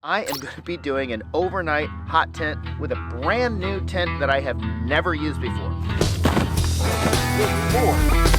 I am going to be doing an overnight hot tent with a brand new tent that I have never used before. Good Lord.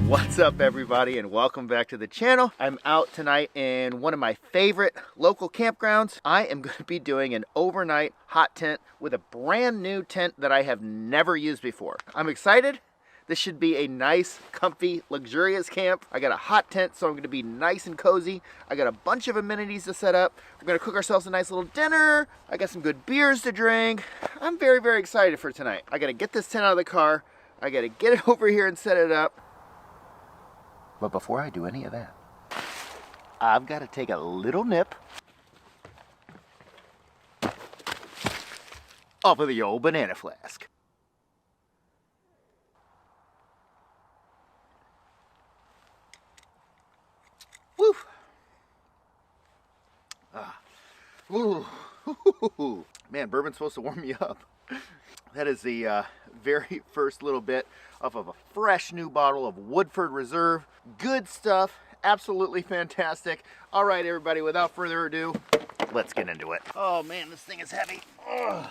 What's up everybody, and welcome back to the channel. I'm out tonight in one of my favorite local campgrounds. I am going to be doing an overnight hot tent with a brand new tent that I have never used before. I'm excited. This should be a nice, comfy, luxurious camp. I got a hot tent, so I'm going to be nice and cozy. I got a bunch of amenities to set up. We're going to cook ourselves a nice little dinner. I got some good beers to drink. I'm very, very excited for tonight. I got to get this tent out of the car. I got to get it over here and set it up. But before I do any of that, I've got to take a little nip off of the old banana flask. Woo! Ooh. Man, bourbon's supposed to warm you up. That is the very first little bit of a fresh new bottle of Woodford Reserve. Good stuff, absolutely fantastic. All right, everybody, without further ado, let's get into it. Oh man, this thing is heavy. Ugh.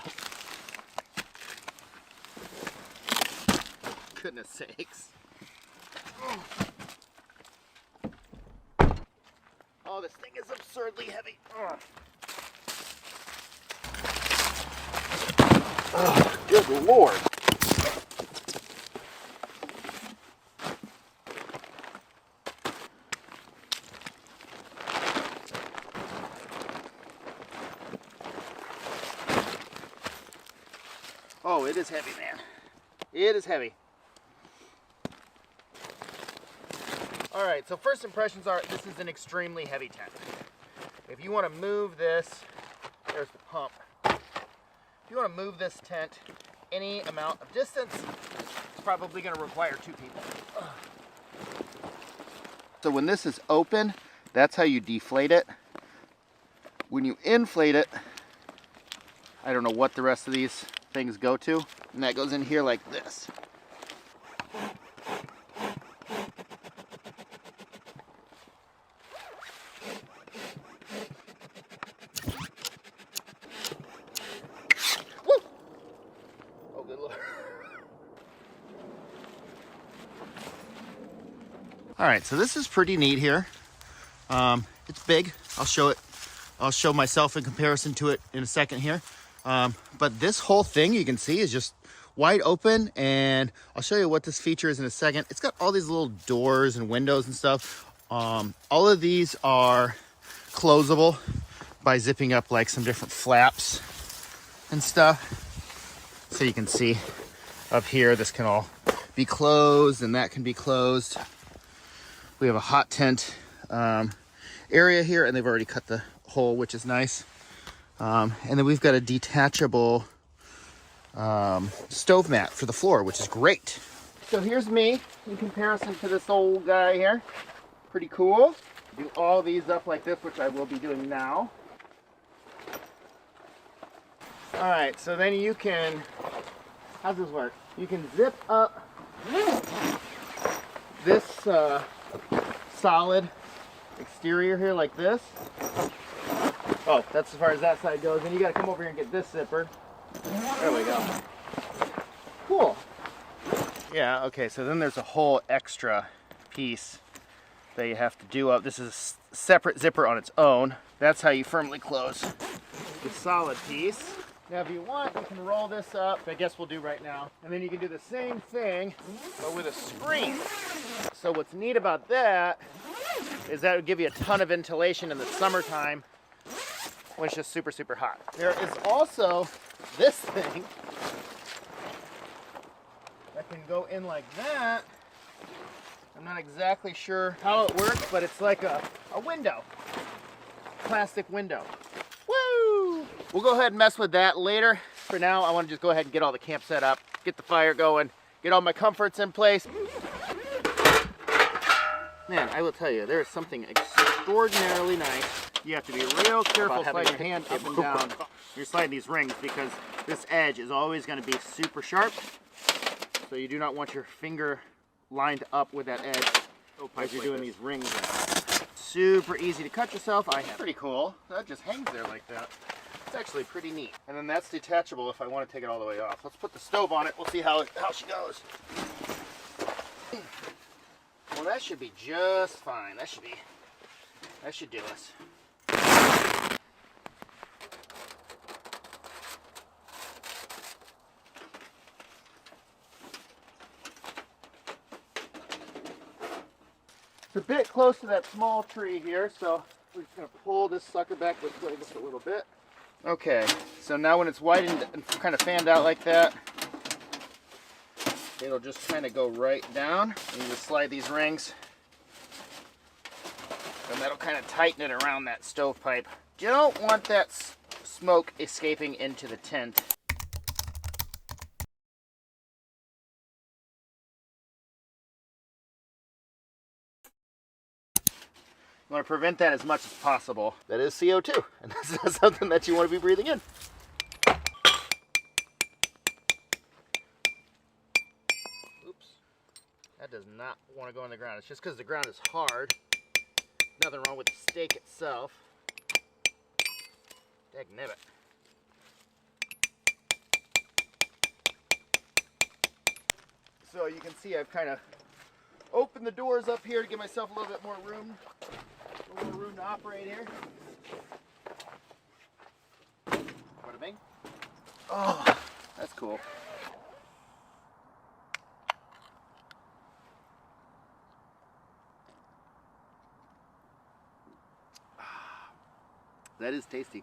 Goodness sakes. Oh, this thing is absurdly heavy. Ugh. Oh, good Lord. Oh, it is heavy, man. It is heavy. All right, so first impressions are this is an extremely heavy tent. If you want to move this, there's the pump. If you want to move this tent any amount of distance, it's probably going to require two people. So when this is open, that's how you deflate it. When you inflate it, I don't know what the rest of these things go to, and that goes in here like this. Woo! Oh, good Lord. All right, so this is pretty neat here. It's big. I'll show it. I'll show myself in comparison to it in a second here. But this whole thing you can see is just wide open, and I'll show you what this feature is in a second. It's got all these little doors and windows and stuff. All of these are closable by zipping up like some different flaps and stuff. So you can see up here, this can all be closed and that can be closed. We have a hot tent area here, and they've already cut the hole, which is nice. And then we've got a detachable stove mat for the floor, which is great. So here's me in comparison to this old guy here. Pretty cool. Do all these up like this, which I will be doing now. All right, so then you can, how's this work? You can zip up this solid exterior here like this. Oh, that's as far as that side goes. Then you got to come over here and get this zipper. There we go. Cool. Yeah, okay, so then there's a whole extra piece that you have to do up. This is a separate zipper on its own. That's how you firmly close the solid piece. Now, if you want, you can roll this up. I guess we'll do right now. And then you can do the same thing, but with a screen. So what's neat about that is that would give you a ton of ventilation in the summertime when it's just super, super hot. There is also this thing that can go in like that, I'm not exactly sure how it works, but it's like a window. Plastic window. Woo! We'll go ahead and mess with that later. For now, I want to just go ahead and get all the camp set up, get the fire going, get all my comforts in place. Man, I will tell you, there is something extraordinarily nice. You have to be real careful sliding your hand up and down. You're sliding these rings because this edge is always going to be super sharp. So you do not want your finger lined up with that edge as you're doing these rings. Super easy to cut yourself. I have. Pretty cool. That just hangs there like that. It's actually pretty neat. And then that's detachable if I want to take it all the way off. Let's put the stove on it. We'll see how she goes. Well, that should be just fine. That should do us. It's a bit close to that small tree here, so we're just going to pull this sucker back this way just a little bit. Okay, so now when it's widened and kind of fanned out like that, it'll just kind of go right down. And you just slide these rings, and that'll kind of tighten it around that stovepipe. You don't want that smoke escaping into the tent. You want to prevent that as much as possible. That is CO2, and that's not something that you want to be breathing in. Oops. That does not want to go in the ground. It's just because the ground is hard. Nothing wrong with the stake itself. Dagnabbit. So you can see I've kind of opened the doors up here to give myself a little bit more room. A little more room to operate here. Bada bing. Oh, that's cool. That is tasty.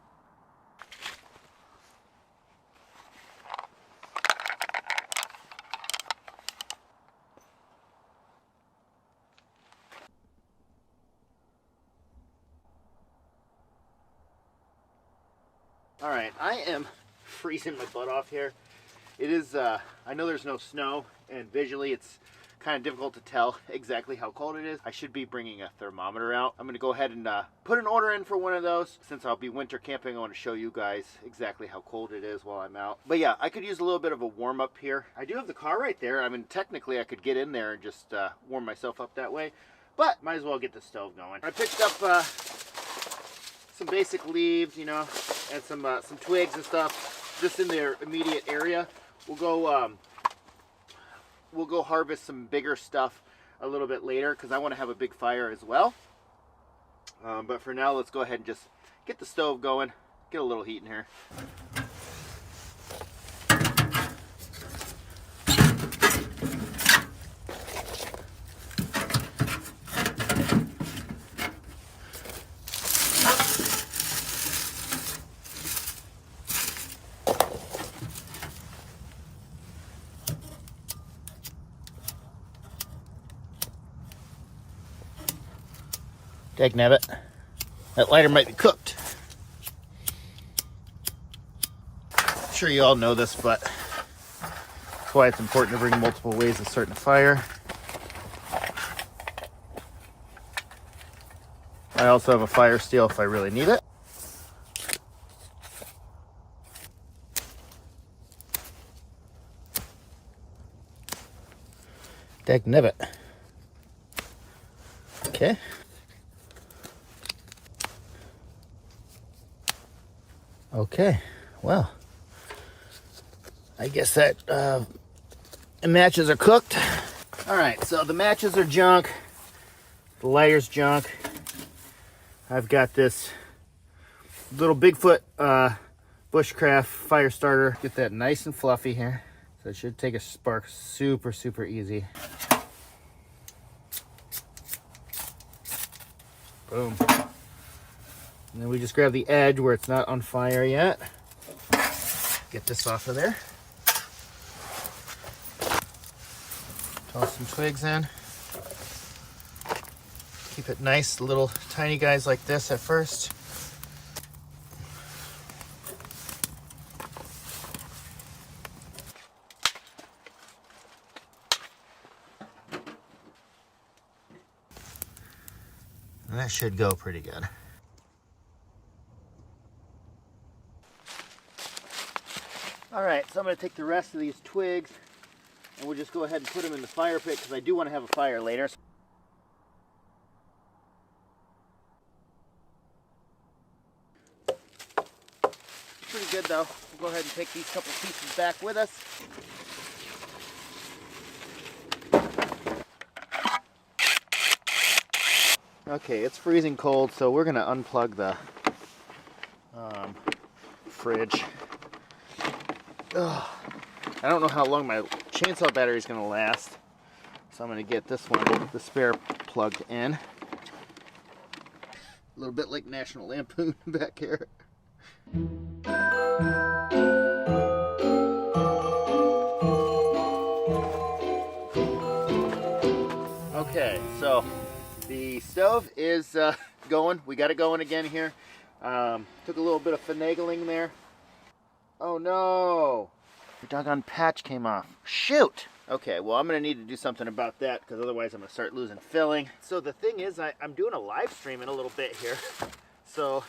All right, I am freezing my butt off here. It is, I know there's no snow, and visually it's kind of difficult to tell exactly how cold it is. I should be bringing a thermometer out. I'm gonna go ahead and put an order in for one of those. Since I'll be winter camping, I want to show you guys exactly how cold it is while I'm out. But yeah, I could use a little bit of a warm up here. I do have the car right there. I mean, technically I could get in there and just warm myself up that way, but might as well get the stove going. I picked up some basic leaves, you know, and some twigs and stuff just in their immediate area. We'll go harvest some bigger stuff a little bit later because I want to have a big fire as well. But for now, let's go ahead and just get the stove going, get a little heat in here. Dagnabbit. That lighter might be cooked. I'm sure you all know this, but that's why it's important to bring multiple ways of starting a fire. I also have a fire steel if I really need it. Dagnabbit. Okay. Okay, well, I guess that the matches are cooked. All right, so the matches are junk, the lighter's junk. I've got this little Bigfoot bushcraft fire starter. Get that nice and fluffy here. So it should take a spark super, super easy. Boom. And then we just grab the edge where it's not on fire yet. Get this off of there. Toss some twigs in. keep it nice, little tiny guys like this at first. And that should go pretty good. All right, so I'm going to take the rest of these twigs and we'll just go ahead and put them in the fire pit because I do want to have a fire later. Pretty good though. We'll go ahead and take these couple pieces back with us. Okay, it's freezing cold, so we're going to unplug the fridge. Ugh. I don't know how long my chainsaw battery is going to last, so I'm going to get this one, the spare, plugged in. A little bit like National Lampoon back here. Okay, so the stove is going. We got it going again here. Took a little bit of finagling there. Oh no! The doggone patch came off. Shoot! Okay, well I'm going to need to do something about that because otherwise I'm going to start losing filling. So the thing is, I'm doing a live stream in a little bit here. So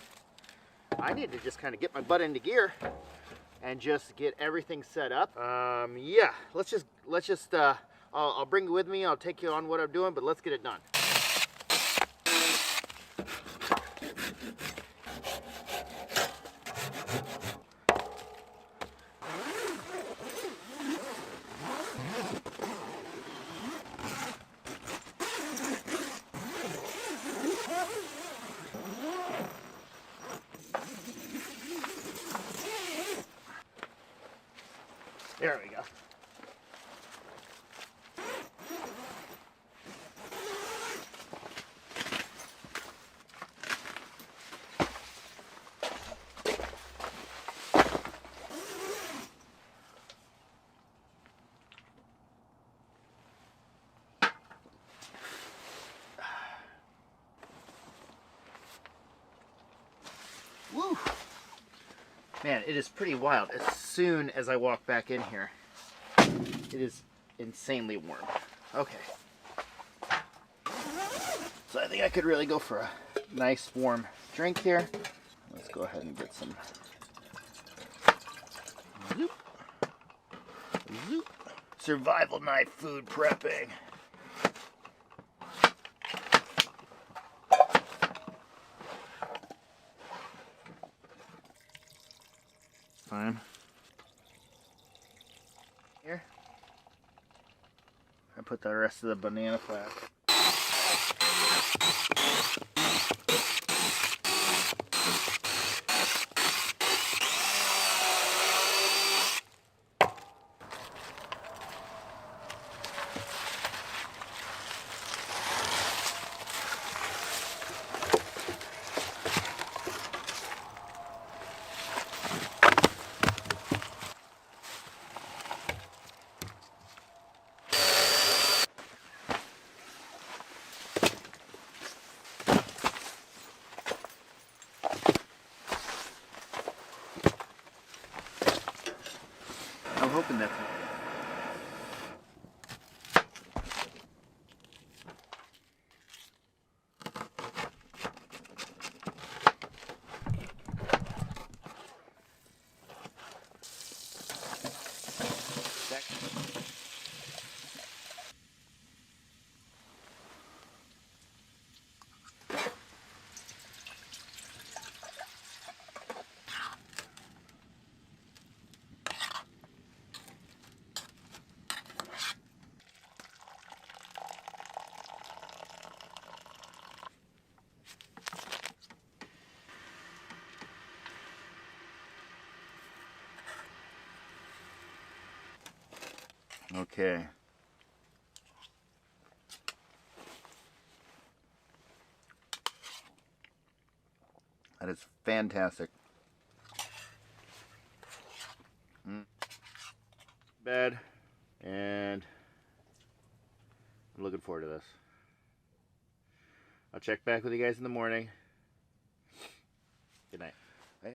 I need to just kind of get my butt into gear and just get everything set up. Yeah, let's just I'll bring you with me. I'll take you on what I'm doing, but let's get it done. There we go. Woo! Man, it is pretty wild. As soon as I walk back in here, it is insanely warm. Okay. So I think I could really go for a nice warm drink here. Let's go ahead and get some zoop. Zoop. Survival knife food prepping. Fine. Here. I put the rest of the banana flask. I'm hoping that's okay. That is fantastic. Bed, and I'm looking forward to this. I'll check back with you guys in the morning. Good night.